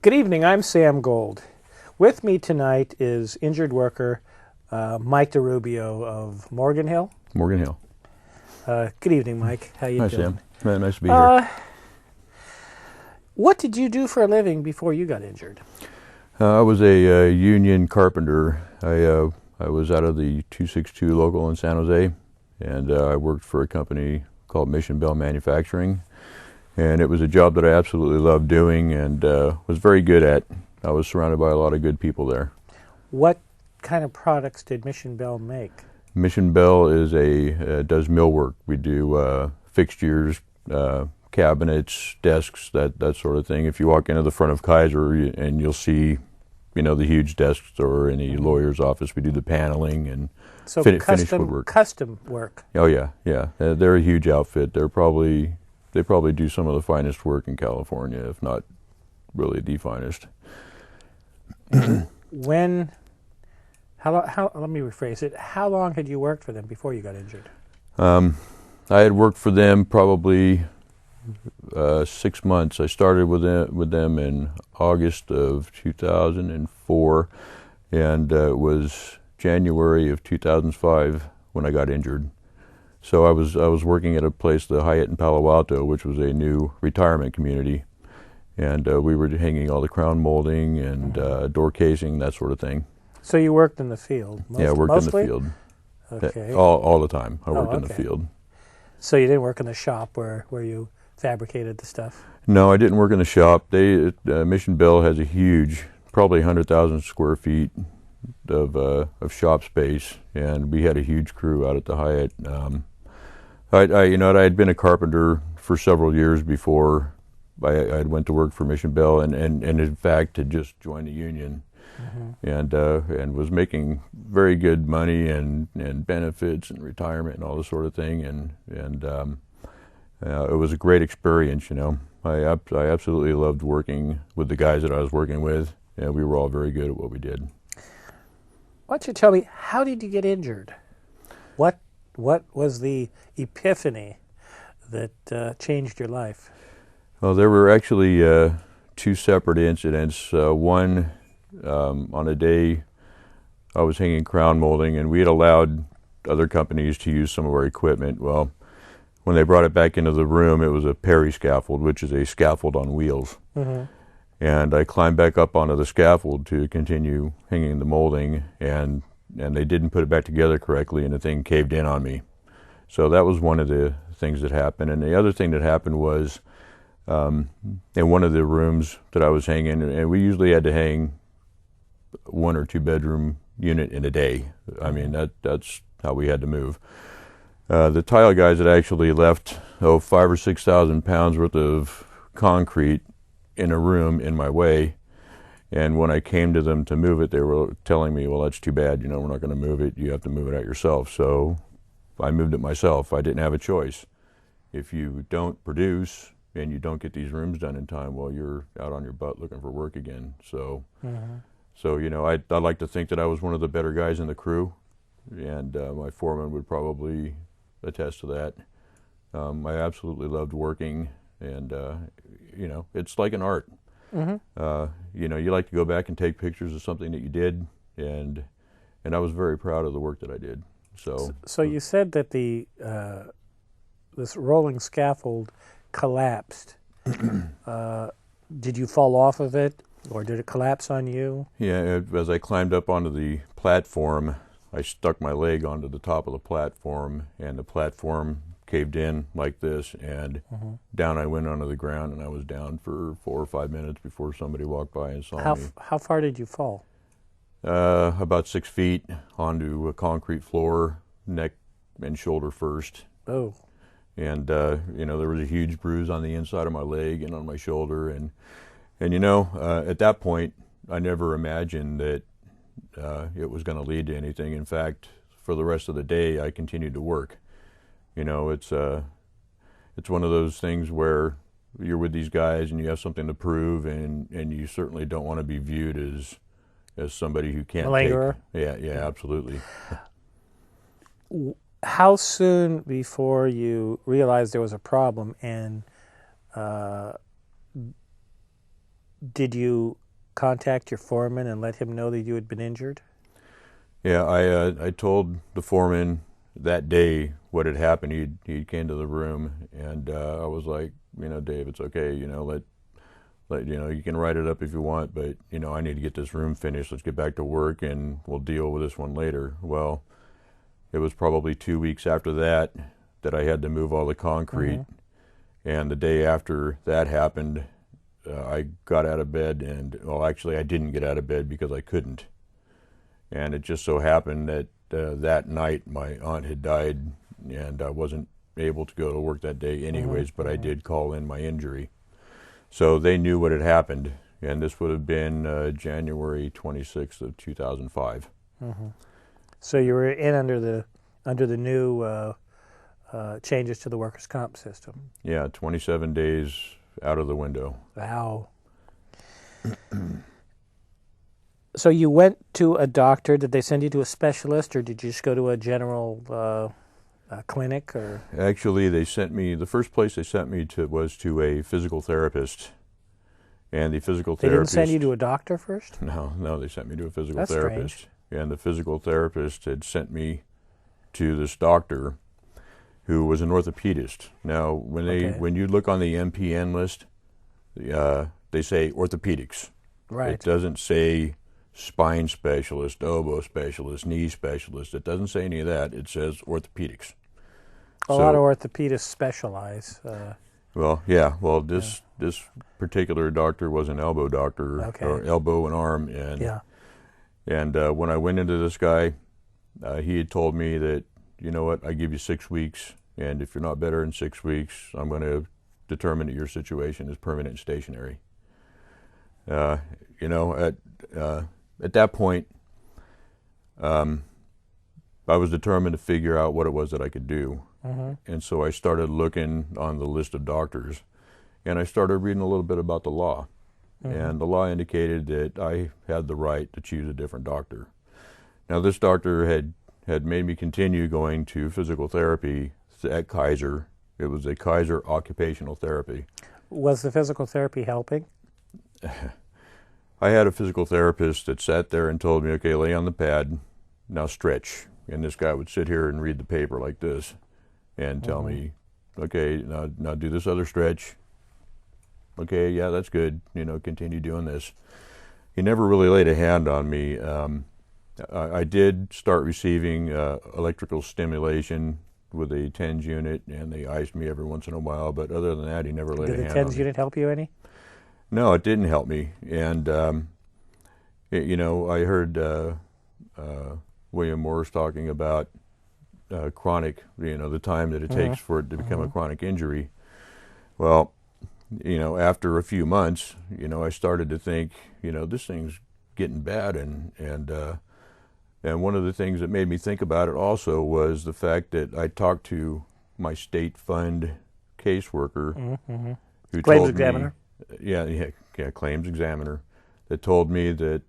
Good evening, I'm Sam Gold. With me tonight is injured worker Mike DiRubio of Morgan Hill. Morgan Hill. Good evening, Mike. How you Hi, doing? Sam. Nice to be here. What did you do for a living before you got injured? I was a union carpenter. I was out of the 262 local in San Jose, and I worked for a company called Mission Bell Manufacturing. And it was a job that I absolutely loved doing and was very good at. I was surrounded by a lot of good people there. What kind of products did Mission Bell make? Mission Bell is does millwork. We do fixtures, cabinets, desks, that sort of thing. If you walk into the front of Kaiser and you'll see, the huge desks, or any lawyer's office, we do the paneling and finished woodwork. Custom work. Oh yeah. They're a huge outfit. They probably do some of the finest work in California, if not really the finest. Let me rephrase it. How long had you worked for them before you got injured? I had worked for them probably 6 months. I started with them in August of 2004, and it was January of 2005 when I got injured. So I was working at a place, the Hyatt in Palo Alto, which was a new retirement community, and we were hanging all the crown molding and door casing, that sort of thing. So you worked in the field? I worked mostly? in the field. Okay. All the time. I worked in the field. So you didn't work in the shop where you fabricated the stuff? No, I didn't work in the shop. Mission Bell has a huge, probably 100,000 square feet of shop space, and we had a huge crew out at the Hyatt. I had been a carpenter for several years before I went to work for Mission Bell, and in fact had just joined the union, and was making very good money and benefits and retirement and all this sort of thing, and it was a great experience. I absolutely loved working with the guys that I was working with, and we were all very good at what we did. Why don't you tell me, how did you get injured? What was the epiphany that changed your life? Well, there were actually two separate incidents. One, on a day I was hanging crown molding, and we had allowed other companies to use some of our equipment. Well, when they brought it back into the room, it was a Perry scaffold, which is a scaffold on wheels. And I climbed back up onto the scaffold to continue hanging the molding, and they didn't put it back together correctly, and the thing caved in on me. So that was one of the things that happened. And the other thing that happened was in one of the rooms that I was hanging, and we usually had to hang 1 or 2 bedroom unit in a day. I mean, that's how we had to move. The tile guys had actually left 5,000 or 6,000 pounds worth of concrete in a room in my way. And when I came to them to move it, they were telling me, well, that's too bad, we're not going to move it. You have to move it out yourself. So I moved it myself. I didn't have a choice. If you don't produce and you don't get these rooms done in time, well, you're out on your butt looking for work again. So, I'd like to think that I was one of the better guys in the crew, and my foreman would probably attest to that. I absolutely loved working, and, it's like an art. You like to go back and take pictures of something that you did, and I was very proud of the work that I did. So you said that this rolling scaffold collapsed. Did you fall off of it, or did it collapse on you? Yeah, as I climbed up onto the platform, I stuck my leg onto the top of the platform, and the platform caved in like this, and down I went onto the ground, and I was down for 4 or 5 minutes before somebody walked by and saw me. How far did you fall? About 6 feet onto a concrete floor, neck and shoulder first. Oh. And there was a huge bruise on the inside of my leg and on my shoulder, and at that point I never imagined that it was going to lead to anything. In fact, for the rest of the day I continued to work. It's one of those things where you're with these guys and you have something to prove, and you certainly don't want to be viewed as somebody who can't Malingerer. Yeah, absolutely. How soon before you realized there was a problem and Did you contact your foreman and let him know that you had been injured? Yeah, I told the foreman that day what had happened. He came to the room, and I was like, Dave, it's okay. You can write it up if you want, but I need to get this room finished. Let's get back to work, and we'll deal with this one later. Well, it was probably 2 weeks after that I had to move all the concrete, and the day after that happened, I got out of bed, and actually I didn't get out of bed because I couldn't. And it just so happened that that night my aunt had died, and I wasn't able to go to work that day anyways, but I did call in my injury. So they knew what had happened, and this would have been January 26th of 2005. So you were in under the new changes to the workers' comp system. Yeah, 27 days out of the window. Wow. So you went to a doctor. Did they send you to a specialist, or did you just go to a general clinic? Or actually, the first place they sent me to was to a physical therapist, and the physical therapist. They didn't send you to a doctor first? No, they sent me to a physical That's therapist. Strange. And the physical therapist had sent me to this doctor who was an orthopedist. Now, when you look on the MPN list, they say orthopedics. Right. It doesn't say spine specialist, elbow specialist, knee specialist. It doesn't say any of that. It says orthopedics. A lot of orthopedists specialize. This particular doctor was an elbow doctor, or elbow and arm, and when I went into this guy, he had told me that, I give you 6 weeks, and if you're not better in 6 weeks, I'm going to determine that your situation is permanent and stationary. At that point, I was determined to figure out what it was that I could do. And so I started looking on the list of doctors, and I started reading a little bit about the law. And the law indicated that I had the right to choose a different doctor. Now, this doctor had made me continue going to physical therapy at Kaiser. It was a Kaiser occupational therapy. Was the physical therapy helping? I had a physical therapist that sat there and told me, okay, lay on the pad, now stretch. And this guy would sit here and read the paper like this and tell me, okay, now do this other stretch. Okay, yeah, that's good. Continue doing this. He never really laid a hand on me. I did start receiving electrical stimulation with a TENS unit, and they iced me every once in a while. But other than that, he never laid a hand on me. Did the TENS unit help you any? No, it didn't help me. And, I heard William Morris talking about chronic, the time that it takes for it to become a chronic injury. Well, after a few months, I started to think, this thing's getting bad. And one of the things that made me think about it also was the fact that I talked to my state fund caseworker who claims examiner. Claims examiner, that told me that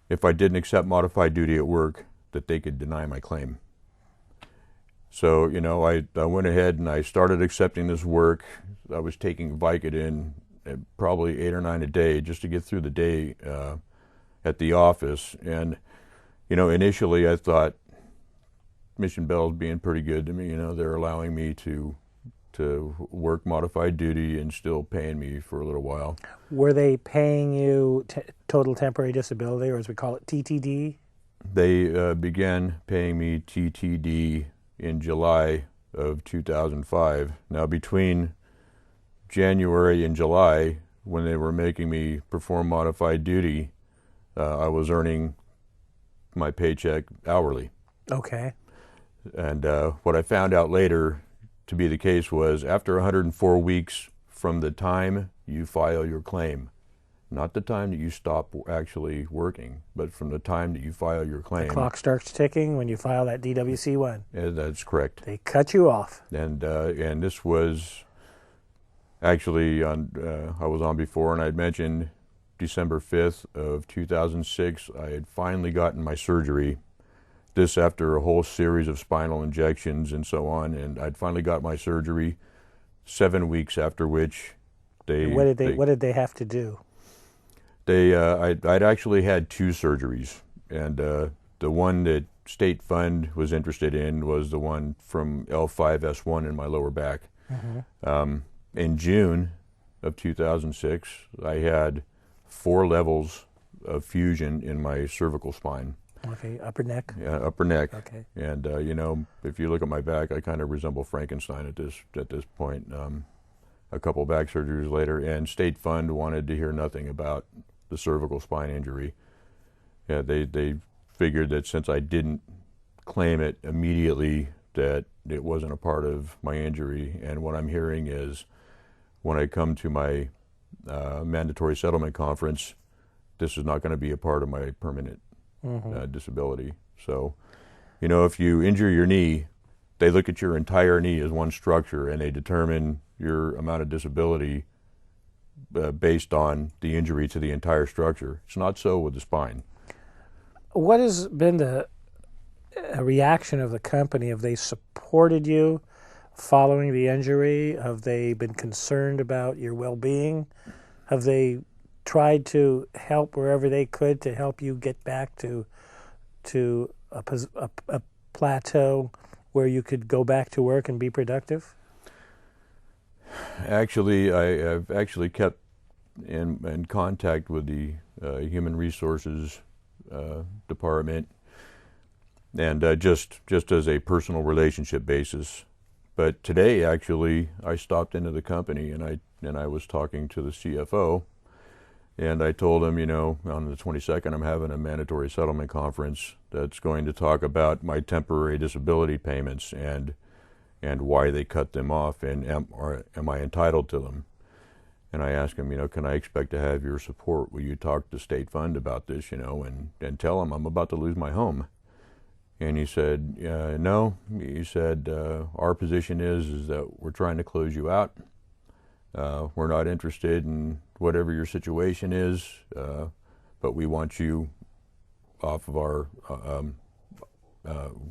if I didn't accept modified duty at work, that they could deny my claim. So, I went ahead and I started accepting this work. I was taking Vicodin probably 8 or 9 a day just to get through the day at the office. And, initially I thought Mission Bell's being pretty good to me. They're allowing me to work modified duty and still paying me for a little while. Were they paying you total temporary disability, or as we call it, TTD? They began paying me TTD in July of 2005. Now, between January and July, when they were making me perform modified duty, I was earning my paycheck hourly. Okay. And what I found out later to be the case was after 104 weeks from the time you file your claim, not the time that you stop actually working, but from the time that you file your claim. The clock starts ticking when you file that DWC-1. Yeah, that's correct. They cut you off. And this was actually I was on before, and I'd mentioned December 5th of 2006, I had finally gotten my surgery. This after a whole series of spinal injections and so on, and I'd finally got my surgery 7 weeks after which What did they have to do? I'd actually had 2 surgeries, and the one that State Fund was interested in was the one from L5-S1 in my lower back. In June of 2006, I had 4 levels of fusion in my cervical spine. Okay, upper neck? Yeah, upper neck. Okay. And, if you look at my back, I kind of resemble Frankenstein at this point. A couple back surgeries later, and State Fund wanted to hear nothing about the cervical spine injury. Yeah, they figured that since I didn't claim it immediately, that it wasn't a part of my injury. And what I'm hearing is, when I come to my mandatory settlement conference, this is not going to be a part of my permanent disability. So, if you injure your knee, they look at your entire knee as one structure, and they determine your amount of disability based on the injury to the entire structure. It's not so with the spine. What has been the reaction of the company? Have they supported you following the injury? Have they been concerned about your well-being? Have they tried to help wherever they could to help you get back to a plateau where you could go back to work and be productive? Actually, I've actually kept in contact with the Human Resources Department, and just as a personal relationship basis. But today, actually, I stopped into the company and I was talking to the CFO, and I told him, on the 22nd, I'm having a mandatory settlement conference that's going to talk about my temporary disability payments and why they cut them off, and am I entitled to them? And I asked him, can I expect to have your support? Will you talk to State Fund about this, and tell them I'm about to lose my home? And he said, no. He said, our position is that we're trying to close you out. We're not interested in whatever your situation is, but we want you off of our,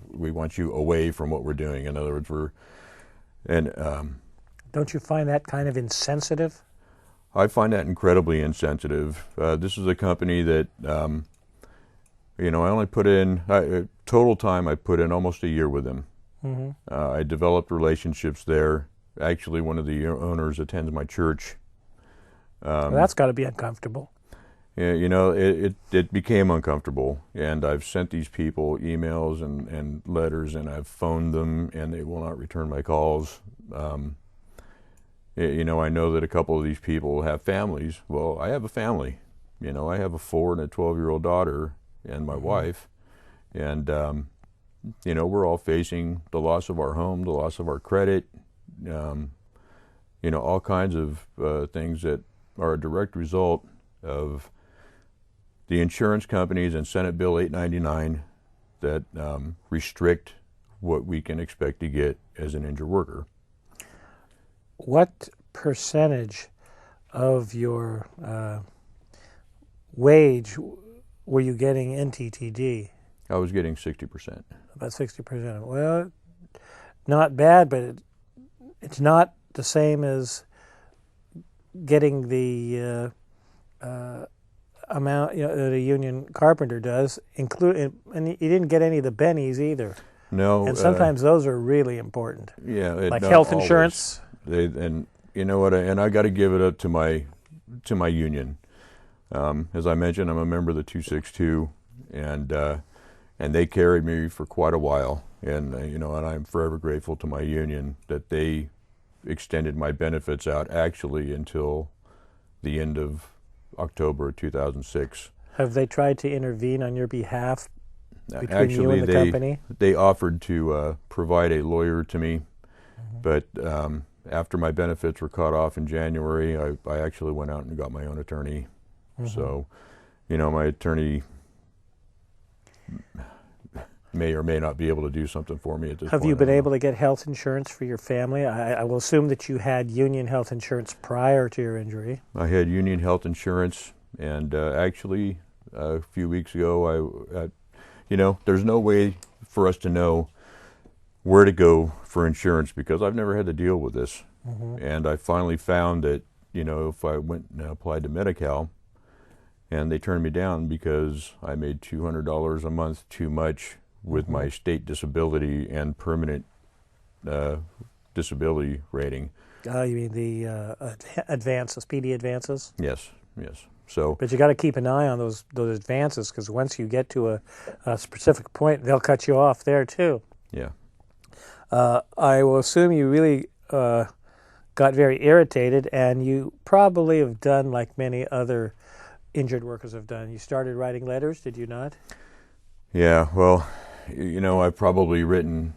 we want you away from what we're doing. In other words, Don't you find that kind of insensitive? I find that incredibly insensitive. This is a company that, I only put in, total time I put in almost a year with them. I developed relationships there. Actually, one of the owners attends my church. Well, that's got to be uncomfortable. Yeah, it became uncomfortable, and I've sent these people emails and letters, and I've phoned them, and they will not return my calls. I know that a couple of these people have families. Well, I have a family. I have a 4 and a 12-year-old daughter and my wife, and we're all facing the loss of our home, the loss of our credit, all kinds of things that are a direct result of the insurance companies and Senate Bill 899 that restrict what we can expect to get as an injured worker. What percentage of your wage were you getting in TTD? I was getting 60%. About 60%. Well, not bad, but it's not the same as getting the amount that a union carpenter does. And you didn't get any of the bennies either. No. And sometimes those are really important. Yeah. Like health insurance. And you know what? And I got to give it up to my union. As I mentioned, I'm a member of the 262, and they carried me for quite a while. And and I'm forever grateful to my union that they extended my benefits out actually until the end of October 2006. Have they tried to intervene on your behalf between you and the company? They offered to provide a lawyer to me, but after my benefits were cut off in January, I actually went out and got my own attorney. So, my attorney may or may not be able to do something for me at this point. Have you been able to get health insurance for your family? I will assume that you had union health insurance prior to your injury. I had union health insurance, and actually a few weeks ago, there's no way for us to know where to go for insurance because I've never had to deal with this. And I finally found that if I went and applied to Medi-Cal, and they turned me down because I made $200 a month too much with my state disability and permanent disability rating. You mean the advances, PD advances? Yes. So, but you got to keep an eye on those advances, because once you get to a specific point, they'll cut you off there too. Yeah. I will assume you really got very irritated, and you probably have done like many other injured workers have done. You started writing letters, did you not? Yeah, well, I've probably written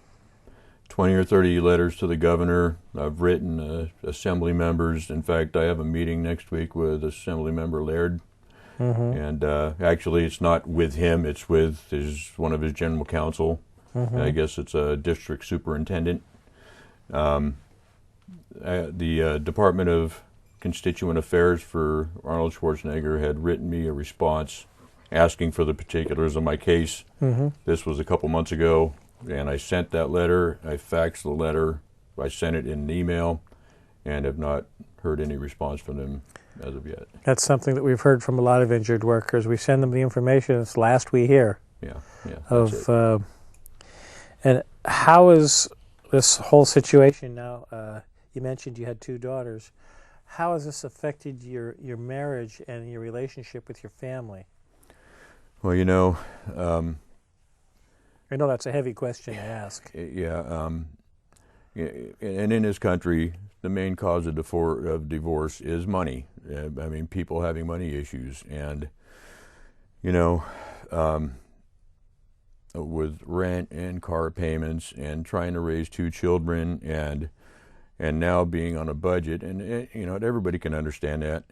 20 or 30 letters to the governor. I've written assembly members. In fact, I have a meeting next week with Assembly Member Laird. And actually, it's not with him, it's with one of his general counsel. I guess it's a district superintendent. The Department of Constituent Affairs for Arnold Schwarzenegger had written me a response asking for the particulars of my case. This was a couple months ago, and I sent that letter. I faxed the letter. I sent it in an email, and have not heard any response from them as of yet. That's something that we've heard from a lot of injured workers. We send them the information. It's last we hear. Yeah. And how is this whole situation now? You mentioned you had 2 daughters. How has this affected your marriage and your relationship with your family? Well, I know that's a heavy question to ask. Yeah. And in this country, the main cause of divorce is money. I mean, people having money issues. And, with rent and car payments and trying to raise 2 children and now being on a budget, and everybody can understand that,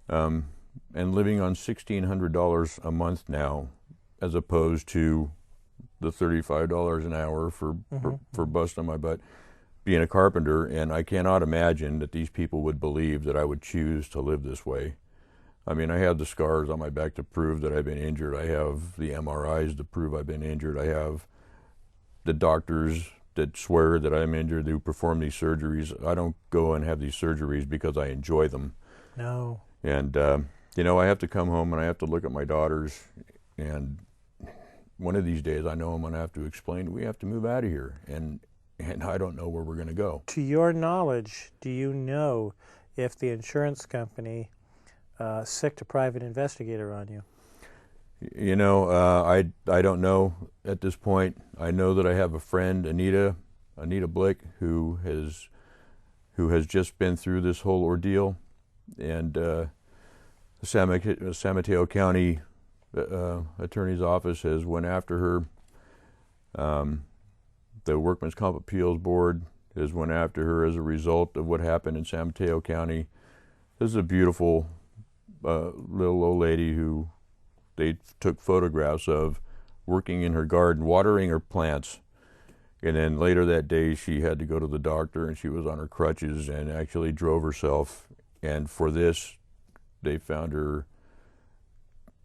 and living on $1,600 a month now, as opposed to the $35 an hour for busting my butt, being a carpenter. And I cannot imagine that these people would believe that I would choose to live this way. I mean, I have the scars on my back to prove that I've been injured. I have the MRIs to prove I've been injured. I have the doctors that swear that I'm injured, who perform these surgeries. I don't go and have these surgeries because I enjoy them. No. And, I have to come home and I have to look at my daughters, and one of these days I know I'm going to have to explain, we have to move out of here, and I don't know where we're going to go. To your knowledge, do you know if the insurance company sicked a private investigator on you? I don't know at this point. I know that I have a friend, Anita Blick, who has just been through this whole ordeal, and the San Mateo County Attorney's Office has went after her. The Workman's Comp Appeals Board has went after her as a result of what happened in San Mateo County. This is a beautiful little old lady who they took photographs of working in her garden, watering her plants. And then later that day, she had to go to the doctor, and she was on her crutches and actually drove herself. And for this, they found her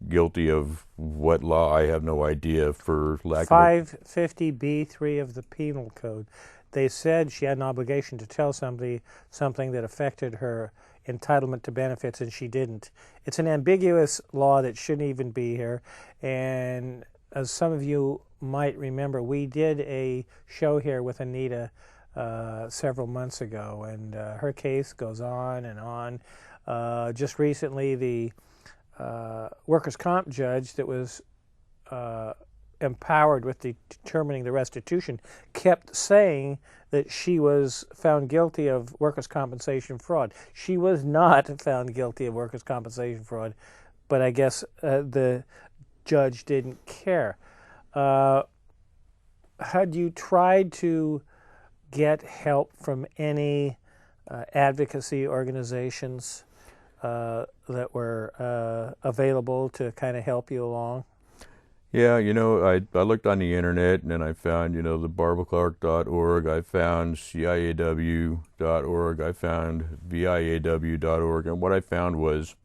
guilty of what law, I have no idea, for lack of 550B3 of the Penal Code. They said she had an obligation to tell somebody something that affected her entitlement to benefits, and she didn't. It's an ambiguous law that shouldn't even be here. And as some of you might remember, we did a show here with Anita several months ago, and her case goes on and on. Just recently, the workers' comp judge that was empowered with determining the restitution kept saying that she was found guilty of workers' compensation fraud. She was not found guilty of workers' compensation fraud, but I guess the judge didn't care. Had you tried to get help from any advocacy organizations that were available to kind of help you along? Yeah, I looked on the internet, and then I found, the barbaclark.org, I found ciaw.org, I found viaw.org, and what I found was,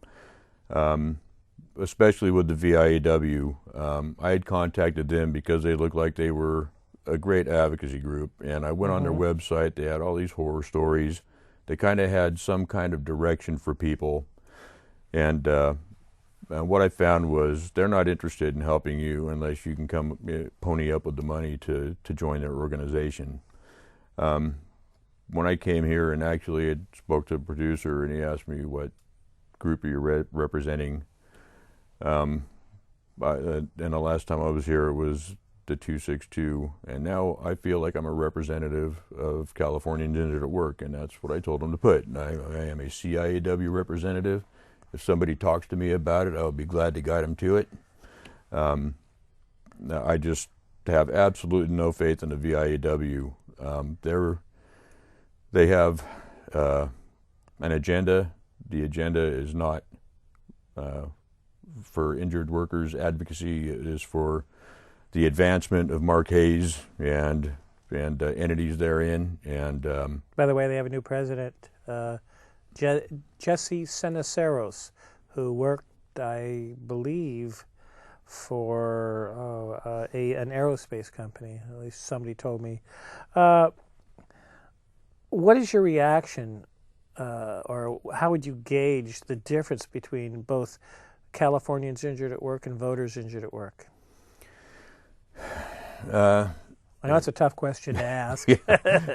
especially with the VIAW, I had contacted them because they looked like they were a great advocacy group, and I went on their website. They had all these horror stories. they kind of had some kind of direction for people, and what I found was they're not interested in helping you unless you can come pony up with the money to join their organization. When I came here and actually had spoke to the producer and he asked me what group are you representing, and the last time I was here it was the 262, and now I feel like I'm a representative of Californians Injured at Work, and that's what I told them to put. I am a CIAW representative. If somebody talks to me about it, I would be glad to guide them to it. I just have absolutely no faith in the VIAW. They have an agenda. The agenda is not for injured workers advocacy. It is for the advancement of Mark Hayes and entities therein. And by the way, they have a new president, Jesse Cenaceros, who worked, I believe, for an aerospace company. At least somebody told me. What is your reaction, or how would you gauge the difference between both Californians Injured at Work and Voters Injured at Work? I know it's a tough question to ask.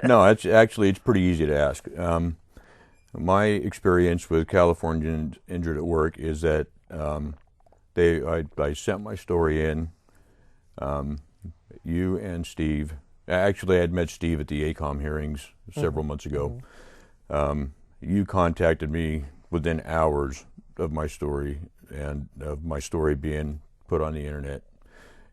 No, it's pretty easy to ask. My experience with Californians Injured at Work is that I sent my story in. You and Steve, actually I had met Steve at the ACOM hearings several months ago. You contacted me within hours of my story and of my story being put on the internet.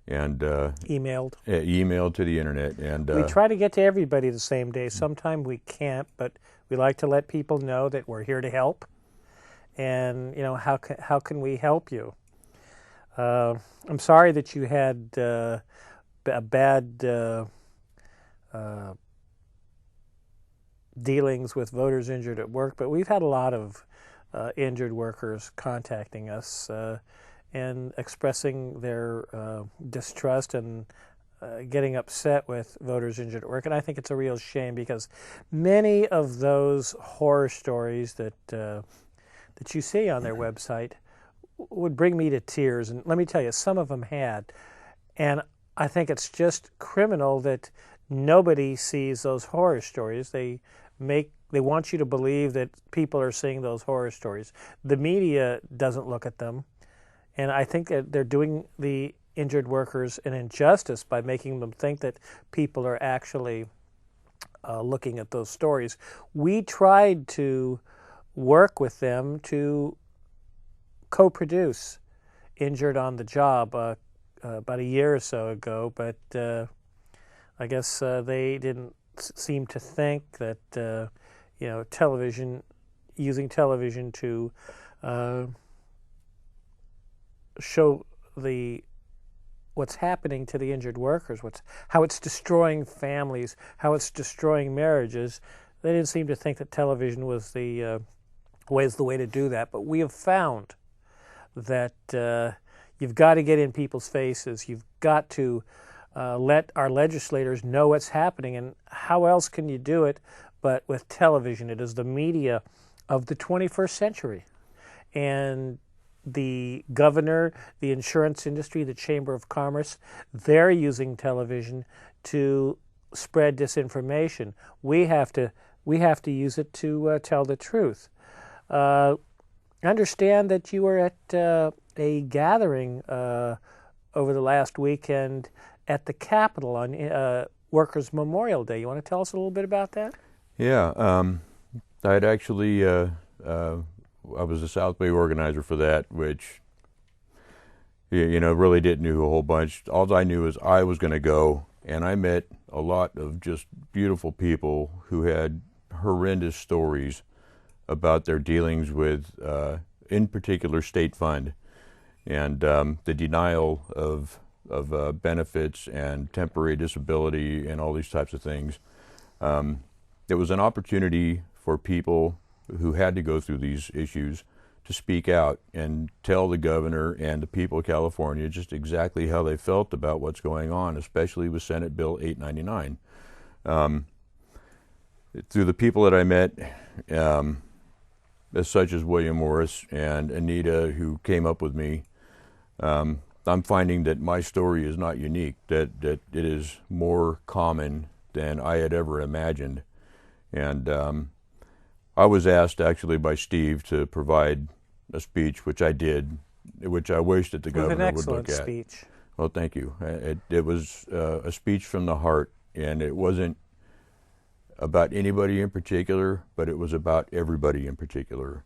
And emailed to the internet, and we try to get to everybody the same day. Sometimes we can't, but we like to let people know that we're here to help, and how can we help you? I'm sorry that you had a bad dealings with Voters Injured at Work, but we've had a lot of injured workers contacting us and expressing their distrust and getting upset with Voters Injured at Work. And I think it's a real shame, because many of those horror stories that you see on their website would bring me to tears. And let me tell you, some of them had. And I think it's just criminal that nobody sees those horror stories. They want you to believe that people are seeing those horror stories. The media doesn't look at them. And I think that they're doing the injured workers an injustice by making them think that people are actually looking at those stories. We tried to work with them to co-produce Injured on the Job about a year or so ago, but I guess they didn't seem to think that using television to show what's happening to the injured workers, how it's destroying families, how it's destroying marriages. They didn't seem to think that television was the way to do that. But we have found that you've got to get in people's faces. You've got to let our legislators know what's happening. And how else can you do it but with television? It is the media of the 21st century. And the governor, the insurance industry, the Chamber of Commerce, they're using television to spread disinformation. We have to use it to tell the truth. I understand that you were at a gathering over the last weekend at the Capitol on Workers' Memorial Day. You want to tell us a little bit about that? Yeah, I had actually I was a South Bay organizer for that, which, really didn't know a whole bunch. All I knew is I was going to go, and I met a lot of just beautiful people who had horrendous stories about their dealings with, in particular, state fund, and the denial of benefits and temporary disability and all these types of things. It was an opportunity for people who had to go through these issues to speak out and tell the governor and the people of California just exactly how they felt about what's going on, especially with Senate Bill 899. through the people that I met, as such as William Morris and Anita, who came up with me, I'm finding that my story is not unique, that it is more common than I had ever imagined. And I was asked actually by Steve to provide a speech, which I did, which I wish that the governor would look at. An excellent speech. Well, thank you. It was a speech from the heart, and it wasn't about anybody in particular, but it was about everybody in particular.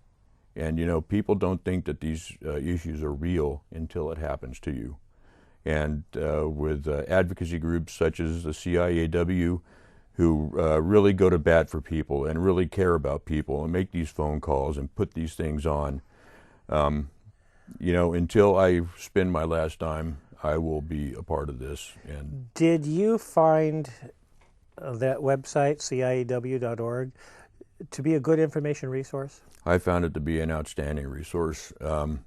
And, you know, people don't think that these issues are real until it happens to you. And with advocacy groups such as the CIAW, who really go to bat for people and really care about people and make these phone calls and put these things on, you know, until I spend my last dime, I will be a part of this. And did you find that website, ciaw.org, to be a good information resource? I found it to be an outstanding resource. As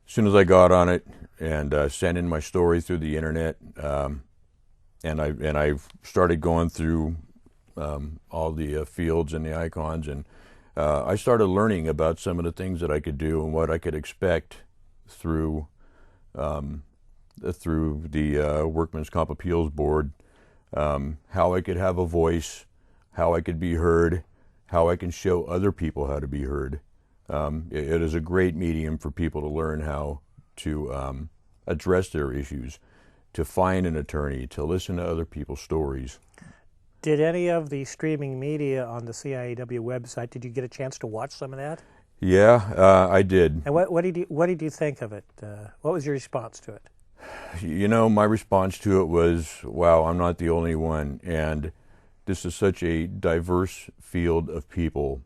soon as I got on it and sent in my story through the internet, and I started going through all the fields and the icons, and I started learning about some of the things that I could do and what I could expect through the Workmen's Comp Appeals Board, how I could have a voice, how I could be heard, how I can show other people how to be heard. It is a great medium for people to learn how to address their issues, to find an attorney, to listen to other people's stories. Did any of the streaming media on the CIAW website, did you get a chance to watch some of that? Yeah, I did. And what did you think of it? What was your response to it? You know, my response to it was, wow, I'm not the only one. And this is such a diverse field of people,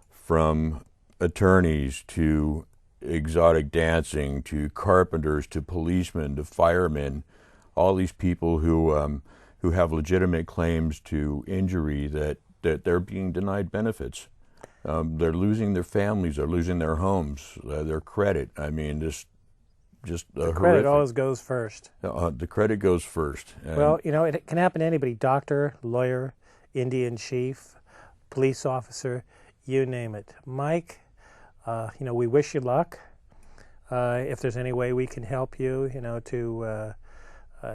from attorneys to exotic dancing to carpenters to policemen to firemen, all these people who have legitimate claims to injury that they're being denied benefits. They're losing their families, they're losing their homes, their credit. I mean, just the credit horrific. always goes first. The credit goes first. Well, you know, it can happen to anybody: doctor, lawyer, Indian chief, police officer, you name it. Mike, you know, we wish you luck. If there's any way we can help you, you know, to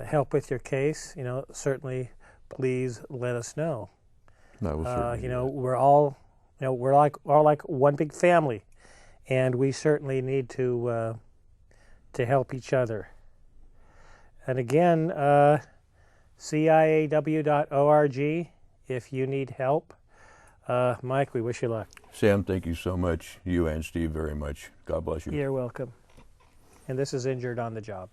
help with your case, you know, certainly please let us know. No, we'll certainly you know, we're all, you know, we're all like one big family, and we certainly need to help each other. And again, ciaw.org if you need help. Mike, we wish you luck. Sam, thank you so much. You and Steve very much. God bless you. You're welcome. And this is Injured on the Job.